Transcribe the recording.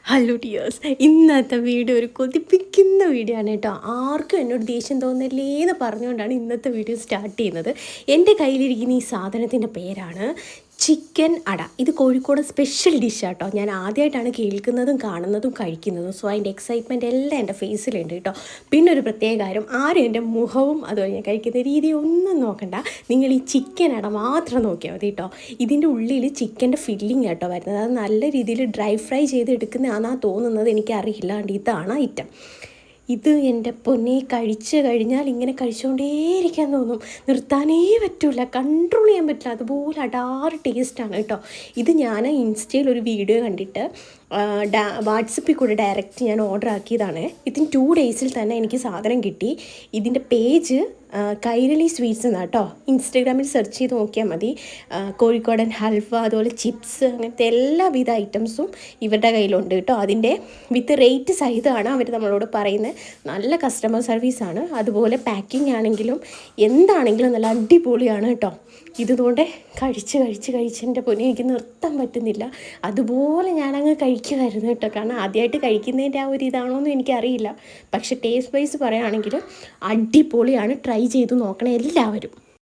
Hello dears, ഇന്നത്തെ video ഒരു കൊതിപ്പിക്കുന്ന video ആണ് കേട്ടോ. ആർക്കും എന്നോട് ദേഷ്യം തോന്നില്ലേ എന്ന് പറഞ്ഞുകൊണ്ടാണ് ഇന്നത്തെ വീഡിയോ സ്റ്റാർട്ട് ചെയ്യുന്നത്. എൻ്റെ കയ്യിലിരിക്കുന്ന ഈ സാധനത്തിൻ്റെ പേരാണ് ചിക്കൻ അട. ഇത് കോഴിക്കോട് സ്പെഷ്യൽ ഡിഷാട്ടോ. ഞാൻ ആദ്യമായിട്ടാണ് കേൾക്കുന്നതും കാണുന്നതും കഴിക്കുന്നതും. സോ അതിൻ്റെ എക്സൈറ്റ്മെൻറ്റ് എല്ലാം എൻ്റെ ഫേസിലുണ്ട് കേട്ടോ. പിന്നെ ഒരു പ്രത്യേക കാര്യം, ആരും എൻ്റെ മുഖവും അതുപോലെ ഞാൻ കഴിക്കുന്ന രീതി ഒന്നും നോക്കണ്ട. നിങ്ങൾ ഈ ചിക്കൻ അട മാത്രം നോക്കിയാൽ മതി കേട്ടോ. ഇതിൻ്റെ ഉള്ളിൽ ചിക്കൻ്റെ ഫില്ലിങ് കേട്ടോ വരുന്നത്. അത് നല്ല രീതിയിൽ ഡ്രൈ ഫ്രൈ ചെയ്തെടുക്കുന്നതാണെന്നാണ് തോന്നുന്നത്, എനിക്കറിയില്ല. ഇതാണ് ഐറ്റം. ഇത് എൻ്റെ പൊന്നെ കഴിച്ച് കഴിഞ്ഞാൽ ഇങ്ങനെ കഴിച്ചുകൊണ്ടേയിരിക്കാൻ തോന്നും, നിർത്താനേ പറ്റില്ല, കൺട്രോൾ ചെയ്യാൻ പറ്റില്ല. അതുപോലെ അടാറ് ടേസ്റ്റാണ് കേട്ടോ. ഇത് ഞാൻ ഇൻസ്റ്റയിൽ ഒരു വീഡിയോ കണ്ടിട്ട് വാട്സപ്പിൽ കൂടെ ഡയറക്റ്റ് ഞാൻ ഓർഡർ ആക്കിയതാണ്. വിത്തിൻ 2 ഡേയ്സിൽ തന്നെ എനിക്ക് സാധനം കിട്ടി. ഇതിൻ്റെ പേജ് കൈരളി സ്വീറ്റ്സ് എന്നാണ് കേട്ടോ. ഇൻസ്റ്റഗ്രാമിൽ സെർച്ച് ചെയ്ത് നോക്കിയാൽ മതി. കോഴിക്കോടൻ ഹൽവ, അതുപോലെ ചിപ്സ്, അങ്ങനത്തെ എല്ലാവിധ ഐറ്റംസും ഇവരുടെ കയ്യിലുണ്ട് കേട്ടോ. അതിൻ്റെ വിത്ത് റേറ്റ് സഹിതമാണ് അവർ നമ്മളോട് പറയുന്നത്. നല്ല കസ്റ്റമർ സർവീസാണ്. അതുപോലെ പാക്കിംഗ് ആണെങ്കിലും എന്താണെങ്കിലും നല്ല അടിപൊളിയാണ് കേട്ടോ. ഇതുകൊണ്ട് കഴിച്ച് എൻ്റെ പൊന്നെ എനിക്ക് നിർത്താൻ പറ്റുന്നില്ല. അതുപോലെ ഞാനങ്ങ് കഴിക്കുമായിരുന്നു കേട്ടോ. കാരണം ആദ്യമായിട്ട് കഴിക്കുന്നതിൻ്റെ ആ ഒരു ഇതാണോ എന്ന് എനിക്കറിയില്ല. പക്ഷേ ടേസ്റ്റ് വൈസ് പറയുകയാണെങ്കിൽ അടിപൊളിയാണ്. ട്രൈ ചെയ്ത് നോക്കണം എല്ലാവരും.